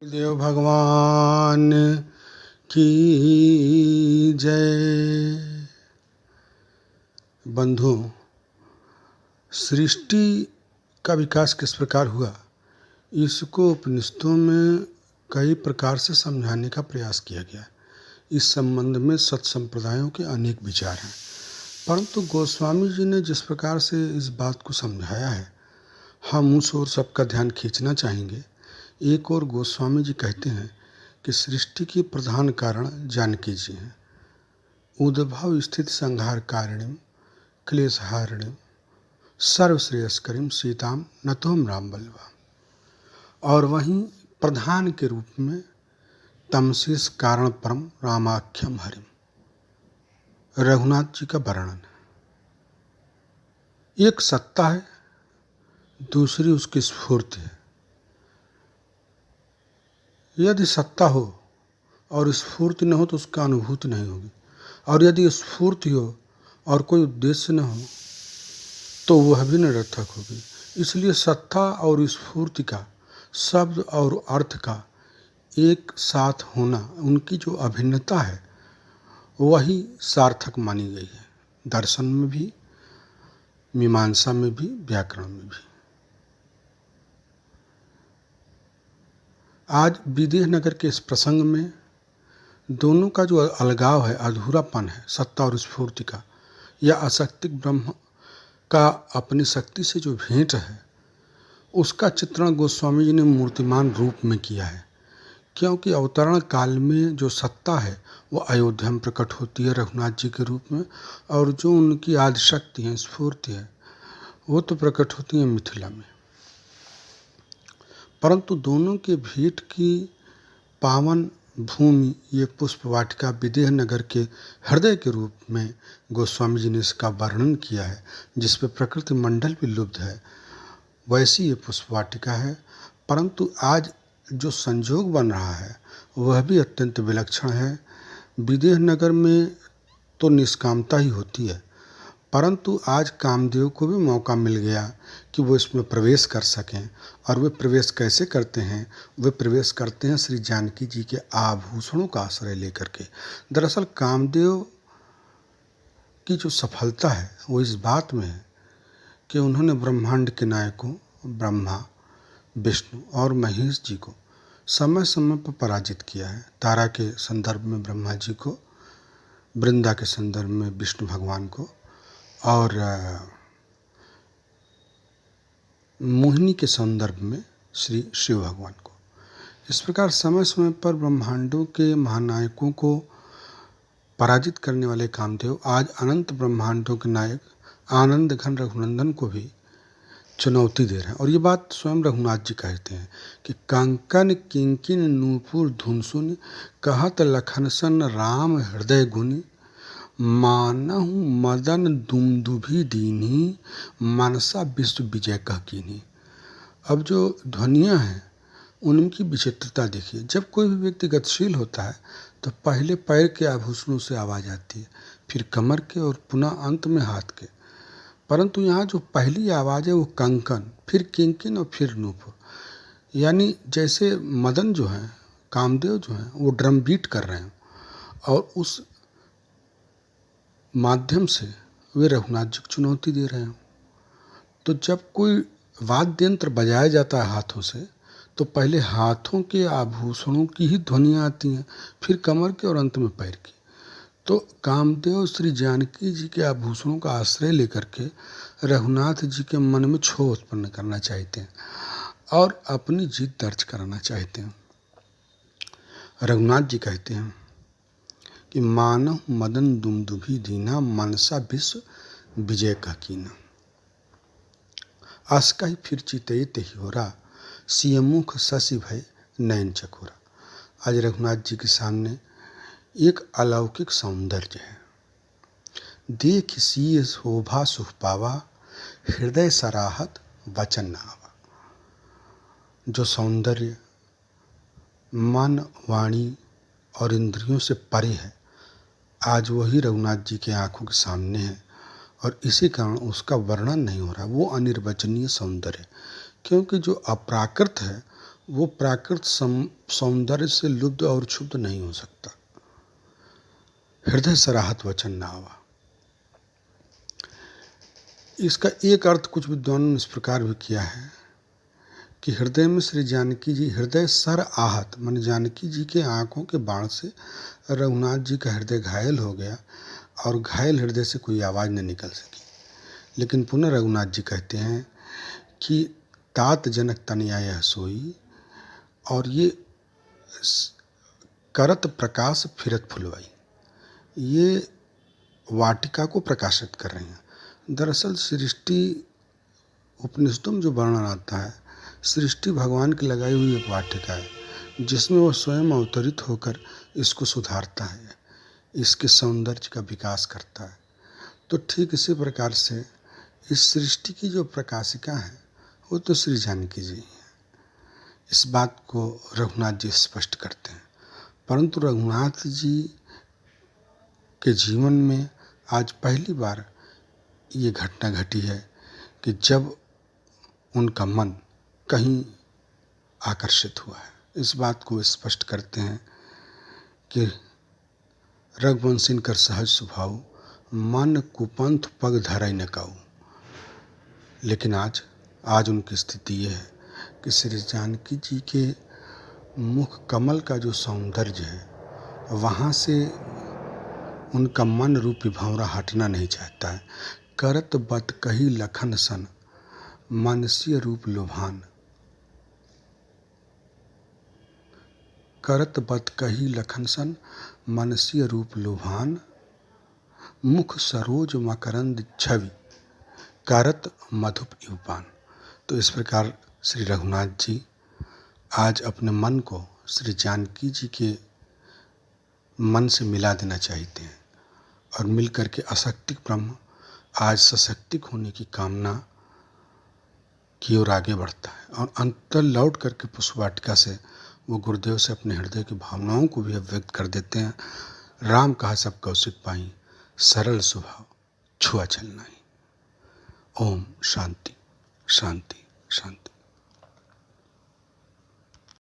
देव भगवान की जय। बंधु, सृष्टि का विकास किस प्रकार हुआ, इसको उपनिषदों में कई प्रकार से समझाने का प्रयास किया गया। इस संबंध में सत संप्रदायों के अनेक विचार हैं, परंतु गोस्वामी जी ने जिस प्रकार से इस बात को समझाया है, हम उस ओर सबका ध्यान खींचना चाहेंगे। एक और गोस्वामी जी कहते हैं कि सृष्टि के प्रधान कारण जानकी जी हैं। उद्भव स्थित संहार कारिणीम क्लेशहारिणीम सर्वश्रेयस्करीम सीताम नतोम राम बल्लभा। और वहीं प्रधान के रूप में तमसीस कारण परम रामाख्यम हरिम, रघुनाथ जी का वर्णन है। एक सत्ता है, दूसरी उसकी स्फूर्ति है। यदि सत्ता हो और स्फूर्ति न हो तो उसका अनुभूति नहीं होगी, और यदि स्फूर्ति हो और कोई उद्देश्य न हो तो वह भी निरर्थक होगी। इसलिए सत्ता और स्फूर्ति का, शब्द और अर्थ का एक साथ होना, उनकी जो अभिन्नता है वही सार्थक मानी गई है, दर्शन में भी, मीमांसा में भी, व्याकरण में भी। आज विदेह नगर के इस प्रसंग में दोनों का जो अलगाव है, अधूरापन है, सत्ता और स्फूर्ति का, या अशक्तिक ब्रह्म का अपनी शक्ति से जो भेंट है, उसका चित्रण गोस्वामी जी ने मूर्तिमान रूप में किया है। क्योंकि अवतरण काल में जो सत्ता है वो अयोध्या में प्रकट होती है रघुनाथ जी के रूप में, और जो उनकी आदिशक्ति है, स्फूर्ति है, वो तो प्रकट होती है मिथिला में। परंतु दोनों के भेंट की पावन भूमि ये पुष्प वाटिका विदेह नगर के हृदय के रूप में गोस्वामी जी ने इसका वर्णन किया है, जिस पे प्रकृति मंडल भी लुब्ध है, वैसी ये पुष्प वाटिका है। परंतु आज जो संजोग बन रहा है वह भी अत्यंत विलक्षण है। विदेह नगर में तो निष्कामता ही होती है, परंतु आज कामदेव को भी मौका मिल गया कि वो इसमें प्रवेश कर सकें। और वे प्रवेश कैसे करते हैं? वे प्रवेश करते हैं श्री जानकी जी के आभूषणों का आश्रय लेकर के। दरअसल कामदेव की जो सफलता है वो इस बात में है कि उन्होंने ब्रह्मांड के नायकों ब्रह्मा, विष्णु और महेश जी को समय समय पर पराजित किया है। तारा के संदर्भ में ब्रह्मा जी को, वृंदा के संदर्भ में विष्णु भगवान को, और मोहिनी के संदर्भ में श्री शिव भगवान को। इस प्रकार समय समय पर ब्रह्मांडों के महानायकों को पराजित करने वाले कामदेव आज अनंत ब्रह्मांडों के नायक आनंद घन रघुनंदन को भी चुनौती दे रहे हैं। और ये बात स्वयं रघुनाथ जी कहते हैं कि कंकन किंकिन नूपुर धुनसुन कहत लखनसन राम हृदय गुनि मानहु मदन दुमदुभि दीन्ही मनसा विश्व विजय कह कीन्ही। अब जो ध्वनियाँ हैं उनकी विचित्रता देखिए। जब कोई भी व्यक्ति गतिशील होता है तो पहले पैर के आभूषणों से आवाज़ आती है, फिर कमर के, और पुनः अंत में हाथ के। परंतु यहाँ जो पहली आवाज़ है वो कंकन, फिर किंकिन और फिर नूपुर, यानी जैसे मदन जो हैं, कामदेव जो हैं, वो ड्रम बीट कर रहे हैं और उस माध्यम से वे रघुनाथ जी को चुनौती दे रहे हैं। तो जब कोई वाद्य यंत्र बजाया जाता है हाथों से, तो पहले हाथों के आभूषणों की ही ध्वनियाँ आती हैं, फिर कमर के और अंत में पैर की। तो कामदेव श्री जानकी जी के आभूषणों का आश्रय लेकर के रघुनाथ जी के मन में क्षोभ उत्पन्न करना चाहते हैं और अपनी जीत दर्ज कराना चाहते हैं। रघुनाथ जी कहते हैं कि मानव मदन दुमदुभि दीना मनसा विश्व विजय का कीना। आस्का ही फिर चितई तेहि होरा सियमुख शशि भय नयन चकोरा। आज रघुनाथ जी के सामने एक अलौकिक सौंदर्य है। देख सिय शोभा सुख पावा हृदय सराहत वचन न आवा। जो सौंदर्य मन, वाणी और इंद्रियों से परे है, आज वही रघुनाथ जी के आंखों के सामने है, और इसी कारण उसका वर्णन नहीं हो रहा। वो अनिर्वचनीय सौंदर्य, क्योंकि जो अप्राकृत है वो प्राकृत सौंदर्य से लुब्ध और क्षुब्ध नहीं हो सकता। हृदय सराहत वचन न आवा। इसका एक अर्थ कुछ विद्वानों ने इस प्रकार भी किया है कि हृदय में श्री जानकी जी, हृदय सर आहत मन जानकी जी के आंखों के बाण से रघुनाथ जी का हृदय घायल हो गया और घायल हृदय से कोई आवाज़ न निकल सकी। लेकिन पुनः रघुनाथ जी कहते हैं कि तात जनक तनया यह सोई, और ये करत प्रकाश फिरत फुलवाई, ये वाटिका को प्रकाशित कर रही हैं। दरअसल सृष्टि उपनिषदों में जो वर्णन आता है, सृष्टि भगवान की लगाई हुई एक वाटिका है जिसमें वह स्वयं अवतरित होकर इसको सुधारता है, इसके सौंदर्य का विकास करता है। तो ठीक इसी प्रकार से इस सृष्टि की जो प्रकाशिका है वो तो श्री जानकी जी हैं। इस बात को रघुनाथ जी स्पष्ट करते हैं। परंतु रघुनाथ जी के जीवन में आज पहली बार ये घटना घटी है कि जब उनका मन कहीं आकर्षित हुआ है। इस बात को स्पष्ट करते हैं कि रघुवंशीन कर सहज स्वभाव, मन कुपंथ पग धरई न काऊ। लेकिन आज उनकी स्थिति ये है कि श्री जानकी जी के मुख कमल का जो सौंदर्य है वहाँ से उनका मन रूपी भंवरा हटना नहीं चाहता है। करत बत कही लखन सन मानसीय रूप लुभान, करत बत कही लखन सन मानसीय रूप लुभान, मुख सरोज मकरंद छवि करत मधुप युपान। तो इस प्रकार श्री रघुनाथ जी आज अपने मन को श्री जानकी जी के मन से मिला देना चाहते हैं और मिलकर के अशक्तिक ब्रह्म आज सशक्तिक होने की कामना की ओर आगे बढ़ता है और अंतर लौट करके पुष्प वाटिका से वो गुरुदेव से अपने हृदय की भावनाओं को भी अभिव्यक्त कर देते हैं। राम कहा सब कौशिक पाई, सरल स्वभाव छुआ चलना ही। ओम शांति शांति शांति।